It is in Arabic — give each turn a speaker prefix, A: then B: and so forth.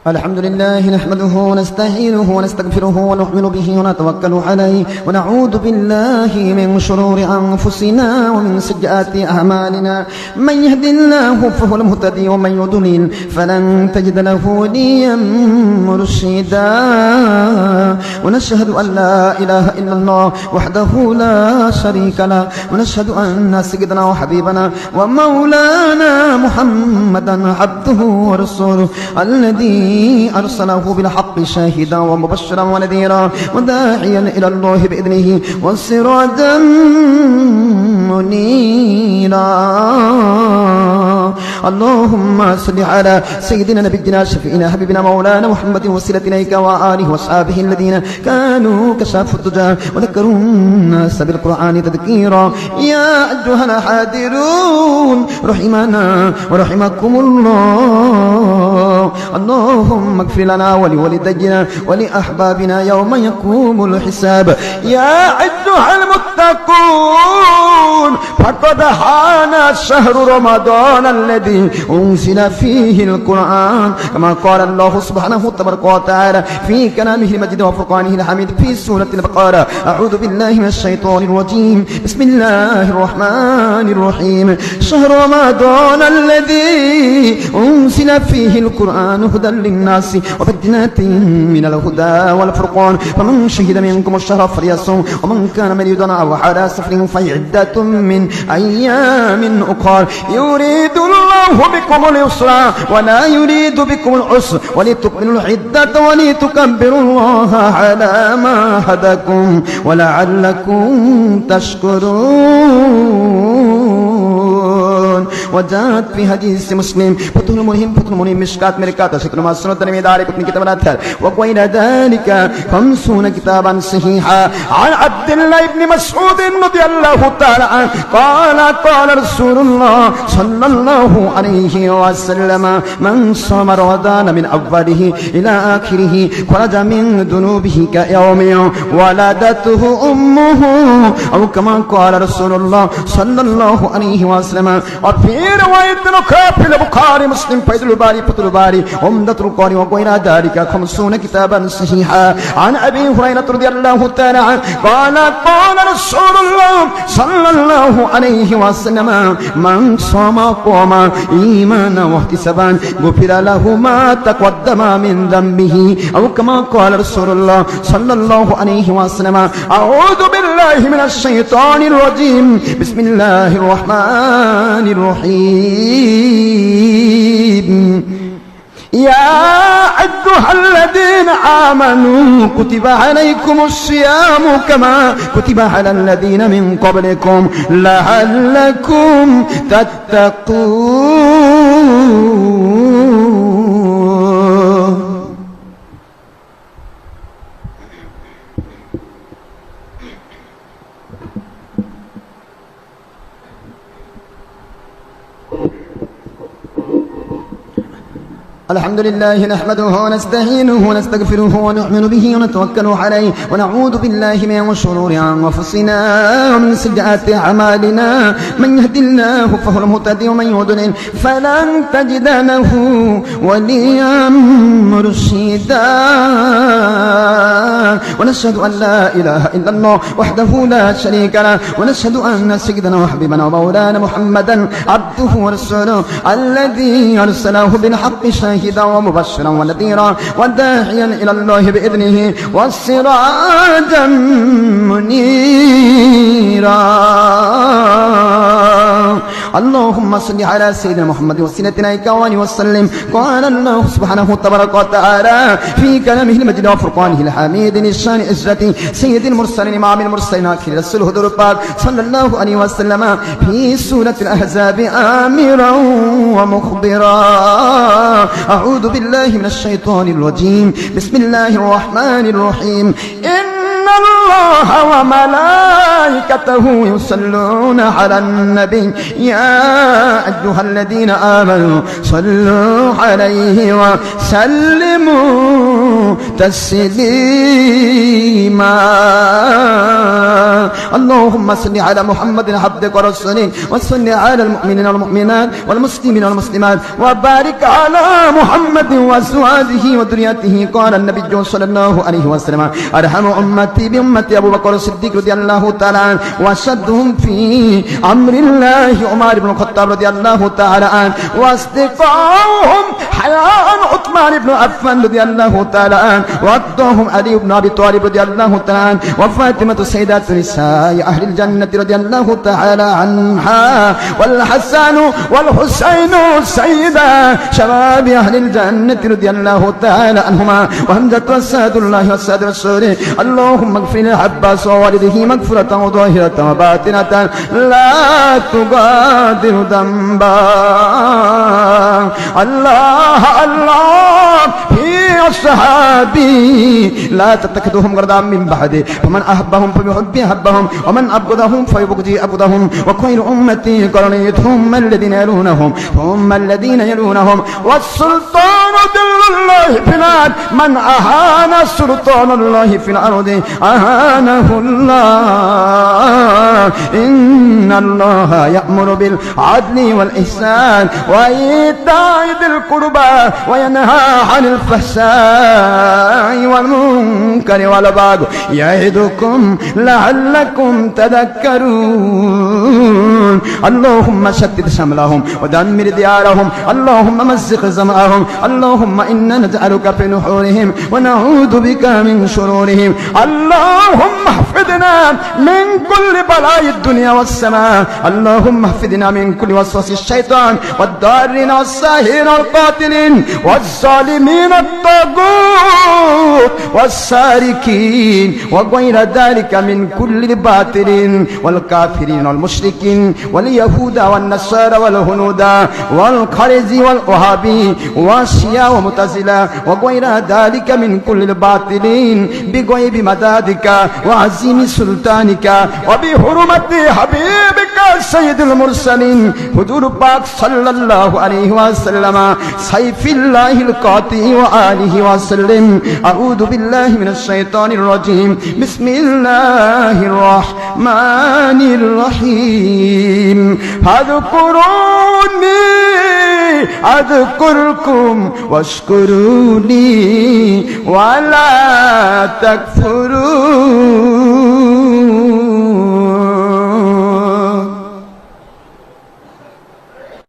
A: الحمد لله نحمده ونستعينه ونستغفره ونؤمن به ونتوكل عليه ونعوذ بالله من شرور أنفسنا ومن سيئات أعمالنا من يهد الله فهو المهتدي ومن يضلل فلن تجد له وليا مرشدا ونشهد أن لا إله إلا الله وحده لا شريك له ونشهد أن سيدنا وحبيبنا ومولانا محمدا عبده ورسوله الذي أرسله بالحق شاهدا ومبشرا ونذيرا وداعيا إلى الله بإذنه وسراجا منيرا اللهم صل على سيدنا نبينا شفيعنا حبيبنا مولانا محمد وسيلة إليك وآله وأصحابه الذين كانوا كشاف الدجى وذكروا الناس بالقرآن تذكيرا يا أيها الحاضرون رحمنا ورحمكم الله اللهم اغفر لنا ولوالدينا ولأحبابنا يوم يقوم الحساب يا أيها المتقون فقد حان شهر رمضان الذي أنزل فيه القرآن كما قال الله سبحانه تبارك وتعالى في كلامه المجيد وفرقانه الحميد في سورة البقرة أعوذ بالله من الشيطان الرجيم بسم الله الرحمن الرحيم شهر رمضان الذي أنزل فيه القرآن هدى للناس وبينات من الهدى والفرقان فمن شهد منكم الشهر فليصم ومن كان مريضا أو على سفر فعدة من أيام أخر يريد الله بكم اليسر ولا يريد بكم العسر ولتكملوا العدة ولتكبروا الله على ما هداكم ولعلكم تشكرون وجاءت في حديث مسلم فتح الملهم مشكات مركات شكل ما سنة من ذلك من كتاب الأثر وقيل ذلك 50 كتابا صحيحا عن عبد الله بن مسعود رضي الله تعالى عنه قال رسول الله صلى الله عليه وسلم من صام رمضان من أوله إلى آخره خرج من ذنوبه كيوم ولدته أمه أو كما قال رسول الله صلى الله عليه وسلم وفي رواية في البخاري مسلم فيض الباري فتح الباري عمدة القاري وغير ذلك 50 كتابا صحيحا عن أبي هريرة رضي الله تعالى عنه قال رسول الله صلى الله عليه وسلم من صام قام إيمانا واحتسابا غفر له ما تقدم من ذنبه أو كما قال رسول الله صلى الله عليه وسلم أعوذ بالله من الشيطان الرجيم بسم الله الرحمن الرحيم يا أيها الذين آمنوا كتب عليكم الصيام كما كتب على الذين من قبلكم لعلكم تتقون الحمد لله نحمده ونستعينه ونستغفره ونؤمن به ونتوكل عليه ونعوذ بالله من شرور أنفسنا ومن سيئات أعمالنا من يهد الله فهو المهتدي ومن يضلل فلن تجد له وليا مرشدا ونشهد أن لا إله إلا الله وحده لا شريك له ونشهد أن سيدنا وحبيبنا ومولانا محمدا عبده ورسوله الذي أرسله بالحق شاهدا ومبشرا ونذيرا وداعيا إلى الله بإذنه وسراجا منيرا اللهم صل على سيدنا محمد وسيلتنا إليك وسلم قال الله سبحانه تبارك وتعالى في كلامه المجيد وفرقانه الحميد للشان إجرته سيد المرسلين إمام المرسلين آخر رسول الهدى الباق صلى الله عليه وسلم في سورة الأحزاب آمرا ومخبرا أعوذ بالله من الشيطان الرجيم بسم الله الرحمن الرحيم إن الله الله وملائكته يصلون على النبي يا أيها الذين آمنوا صلوا عليه وسلموا تسليما اللهم صل على محمد عبدك ورسولك وصل على المؤمنين والمؤمنات والمسلمين والمسلمات وبارك على محمد وأزواجه وذريته. قال النبي صلى الله عليه وسلم أرحم أمتي بأمتي أبو بكر الصديق رضي الله تعالى عنه وأشدهم في أمر الله عمر بن الخطاب رضي الله تعالى عنه وأصدقائهم حياء عثمان بن عفان رضي الله تعالى عنه وأقدهم علي بن أبي طالب رضي الله تعالى عنه وفاطمة سيدة نساء أهل الجنة رضي الله تعالى عنها والحسن والحسين سيدا شباب أهل الجنة رضي الله تعالى عنهما وحمزة وسعد الله وسعد رسوله. اللهم اغفر للعباس ووالده مغفرة ظاهرة وباطنة لا تغادر ذنبا. الله الله في أصحابي لا تتخذهم غرضا من بعدي فمن أحبهم فبحبي أحبهم ومن أبغضهم فببغضي أبغضهم وخير أمتي قرني ثم الذين يلونهم ثم الذين يلونهم والسلطان ذل الله في الأرض من أهان سلطان الله في الأرض أهانه الله. إن الله يأمر بالعدل والإحسان وإيتاء ذي القربى وينهى عن الفحشاء والمنكر والبغي يعظكم لعلكم تذكرون. اللهم شتت شملهم ودمر ديارهم اللهم مزق جمعهم اللهم إنا نجعلك في نحورهم ونعوذ بك من شرورهم. اللهم احفظنا من كل بلاء الدنيا والسماء اللهم احفظنا من كل وسوس الشيطان والضارين والساهرين والقاتلين والظالمين الطاغوت والسارقين وغير ذلك من كل الباطلين والكافرين والمشركين واليهود والنصارى والهنود والخرز والوهابي والشيعة ومعتزلة وغير ذلك من كل الباطلين بغيب مدادك وعظيم سلطانك وبحرمة حبيبك سيد المرسلين حضور پاک صلى الله عليه وسلم سيف الله القاطع وآله وسلم. أعوذ بالله من الشيطان الرجيم. بسم الله الرحمن الرحيم. فاذكروني أذكركم واشكروا لي ولا تكفرون.